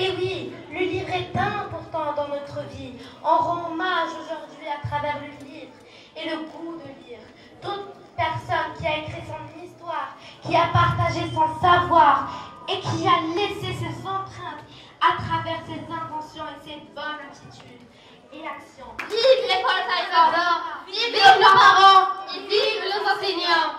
Et oui, le livre est important dans notre vie. On rend hommage aujourd'hui à travers le livre et le goût de lire. Toute personne qui a écrit son histoire, qui a partagé son savoir et qui a laissé ses empreintes à travers ses inventions et ses bonnes attitudes et actions. Vive l'école Saïda, vive nos parents et vive nos enseignants.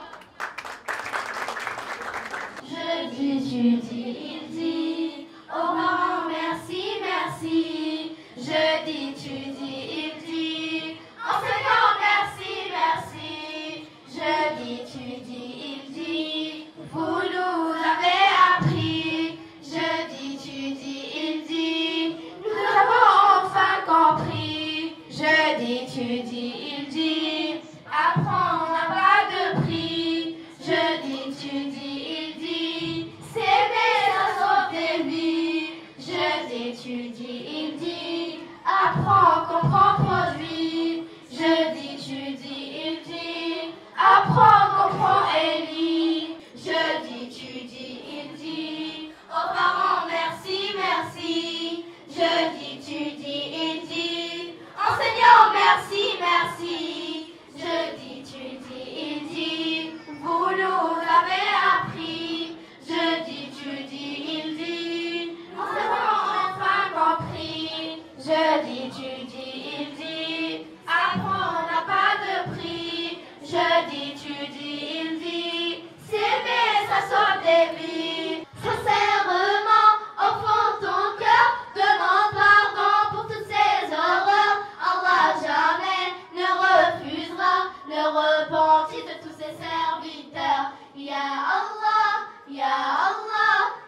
Je dis, tu dis, il dit, aux parents merci, merci. Je dis, tu dis, il dit, enseignants merci, merci. Je dis, tu dis, il dit, vous nous avez appris. Je dis, tu dis, il dit, nous avons enfin compris. Je dis, tu dis, il dit, apprendre n'a pas de prix. Je dis, tu dis, il dit, s'aimer ça sauve des vies. Je dis, tu dis, il dit, apprends, comprends, produis. Je dis, tu dis, il dit, apprends, comprends et lis. Je dis, tu dis, il dit, aux parents merci, merci. Je dis, tu dis, il dit, enseignants merci, merci. Je dis, tu dis, il dit, vous nous avez appris. Je dis, tu dis, il dit, nous avons enfin compris. Je dis, tu dis, il dit, apprendre n'a pas de prix. Je dis, tu dis, il dit, s'aimer ça sauve des vies. Sincèrement, au fond de ton cœur, demande pardon pour toutes ces horreurs. Allah jamais ne refusera le repenti de tous ses serviteurs. Ya Allah,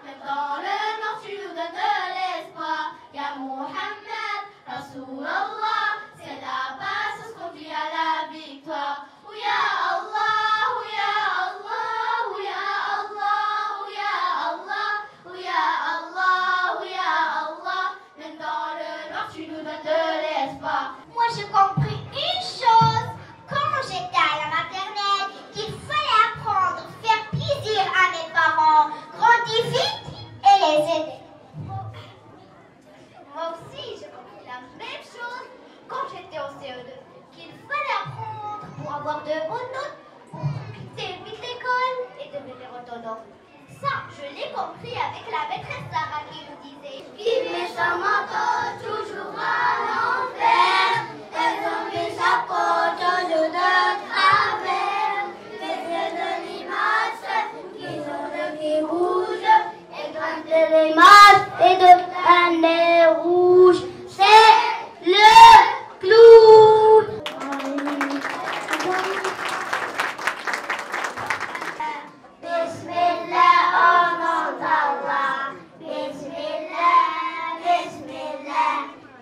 même dans le nord tu nous donnes de l'espoir. Ya Muhammad, Rasulallah, c'est la base, ce qu'on dit à la victoire. Ou ya Allah, ou ya Allah, ou ya Allah, ou ya Allah, ou ya Allah, ou ya Allah, même dans le nord tu nous donnes de l'espoir. Moi j'ai compris une chose quand j'étais à la maternelle, qu'il fallait apprendre, faire plaisir à mes parents, grandir vite et les aider. Moi aussi j'ai compris la même chose quand j'étais au CE2, qu'il fallait apprendre pour avoir de bonnes notes, pour quitter vite l'école et devenir autonome. Ça, je l'ai compris avec la maîtresse Sarah qui nous disait vive mes chamantos, toujours à l'envers. Elles ont mes chapeaux, toujours de travers. Les yeux de l'image, qui sont de qui rouge, et grimpent les masses et de un nez rouge. C'est le clou. Bismillah, au nom d'Allah. Bismillah, Bismillah,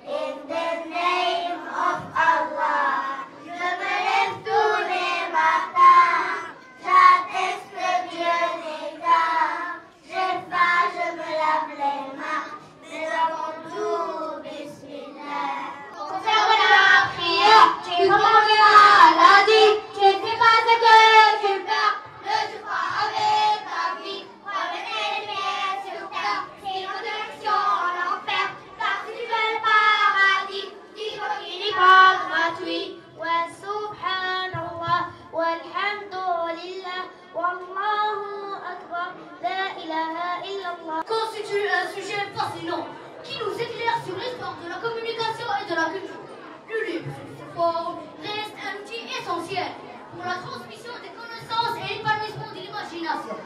in the name of Allah. Je me lève tous les matins, j'atteste que Dieu n'est qu'un. J'ai faim, je me lave les mains, mais avant tout, Bismillah. Conserve la prière, tu comprendras la vie, tu ne fais pas ce que tu perds. Le tu crois avec ta vie, revenez les pieds sur terre, c'est une direction en enfer, car si tu veux le paradis, il faut qu'il n'y pas gratuit. Wa subhanallah, walhamdulillah, wallahu akbar, la ilaha illallah. Constitue un sujet fascinant qui nous éclaire sur l'histoire de la communication et de la culture. Le livre, sous cette forme, reste un outil essentiel pour la transmission des connaissances et l'épanouissement de l'imagination.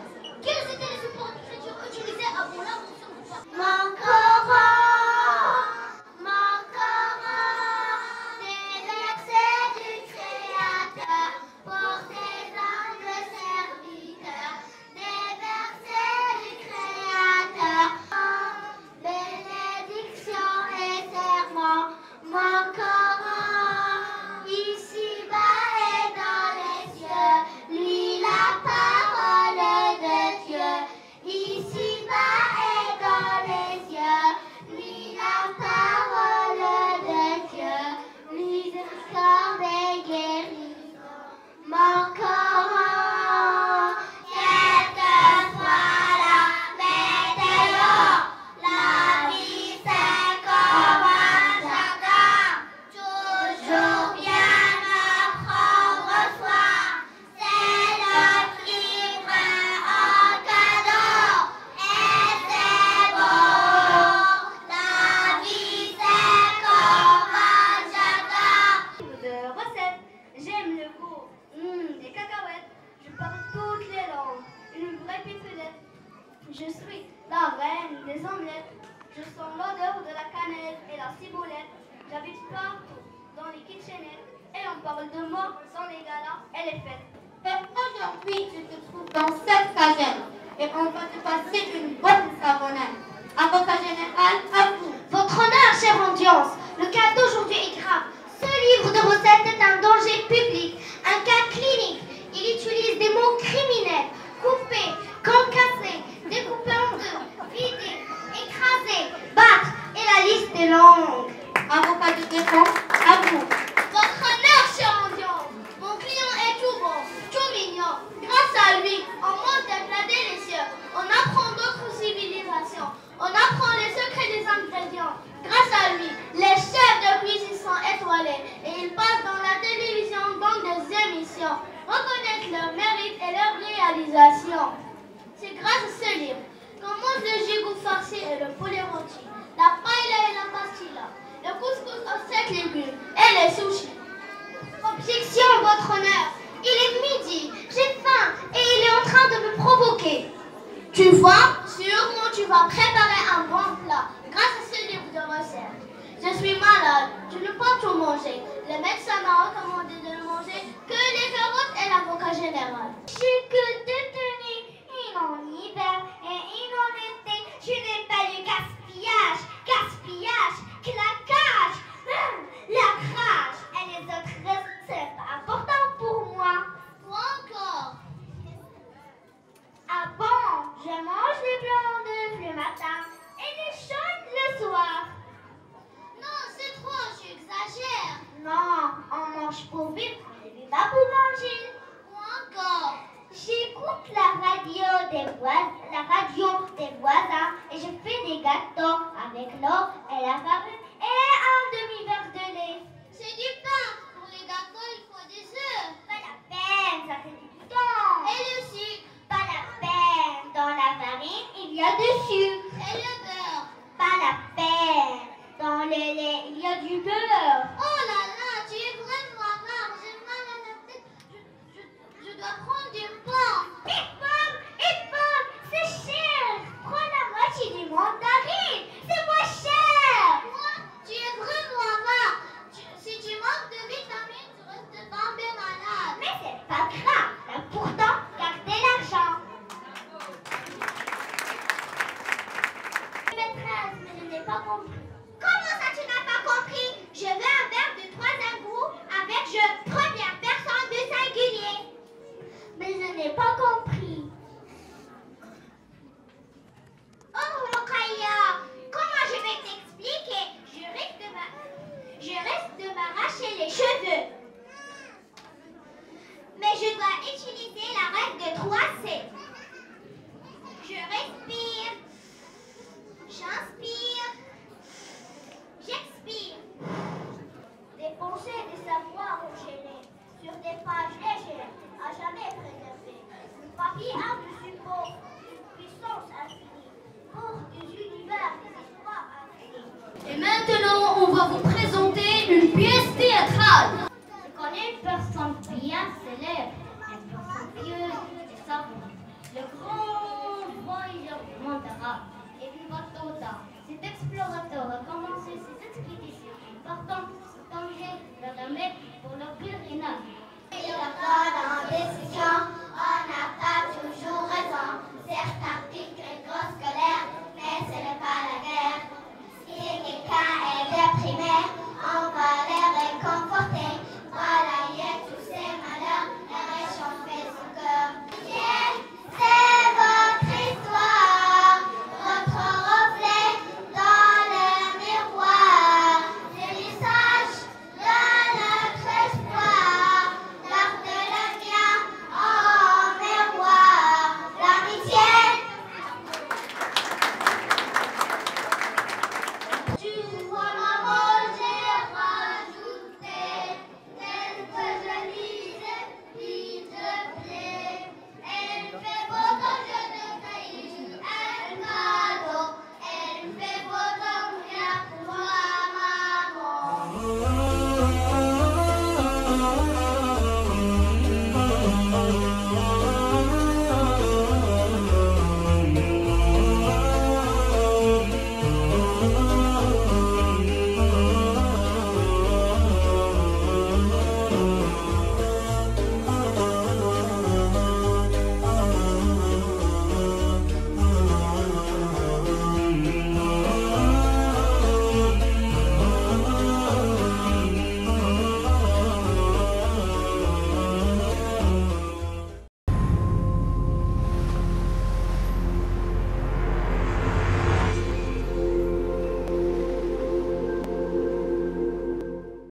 Quels étaient les supports d'écriture utilisés avant l'invention du papier? Mon Coran, des versets du Créateur pour ses humbles serviteurs. Des versets du Créateur, bénédiction et serment. Mon Coran, ici-bas et dans les cieux, lui la parole de Dieu. Ici-bas et Je sens l'odeur de la cannelle et la ciboulette. J'habite partout, dans les kitchenettes. Et on parle de moi dans les galas et les fêtes. Et aujourd'hui, tu te trouves dans cette cagette. Et on va te passer une bonne savonnette. Avocat général, à vous. Votre honneur, chère audience, le cas d'aujourd'hui est grave. Ce livre de recettes est un danger public, un cas clinique. Il utilise des mots criminels, couper, concassé, découper en deux, vider, écraser, battre, et la liste est longue. Avocat de défense, à vous. Votre honneur, chère audience, mon client est tout bon, tout mignon. Grâce à lui, on mange des plats délicieux. On apprend d'autres civilisations. On apprend les secrets des ingrédients. Grâce à lui, les chefs de cuisine sont étoilés et ils passent dans la télévision dans des émissions. Reconnaître leurs mérites et leurs réalisations. C'est grâce à ce livre qu'on mange le gigot farci et le poulet rôti, la paella et la pastilla, le couscous aux 7 légumes et les sushis. Objection, votre honneur. Il est midi, j'ai faim et il est en train de me provoquer. Tu vois, sûrement tu vas préparer un bon plat grâce à ce livre de recettes. Je suis malade, tu ne peux pas tout manger. Le médecin m'a recommandé de ne manger que les carottes et l'avocat général. Je suis que détenue, une en hiver et une en été. Je n'ai pas de gaspillage, claquage, la rage et les autres restes, c'est pas important pour moi. Quoi encore? Ah bon, je mange les blancs d'œufs le matin et les jaunes le soir. Non, c'est trop, tu exagères. Non, on mange pour vivre, on ne vit pas pour manger. Quoi encore? J'écoute la radio des voisins et je fais des gâteaux avec l'eau et la farine et un demi-verre de lait. C'est du pain. Pour les gâteaux, il faut des œufs. Pas la peine, ça fait du temps. Et le sucre. Pas la peine, dans la farine, il y a du sucre. Et le beurre. Pas la peine, dans le lait, il y a du beurre. Oh là là, tu es vraiment rare. J'ai mal à la tête. Je dois prendre du pain. Et pomme, c'est cher. Prends la moitié des mandarines, c'est moins cher. Quoi? Tu es vraiment rare. Si tu manques de vitamines, tu risques de tomber malade. Mais c'est pas grave, l'important, garder l'argent. Maîtresse, mais je n'ai pas compris. Comment ça tu n'as pas compris? Je veux un verbe de 3 égouts avec je première personne de singulier. Mais je n'ai pas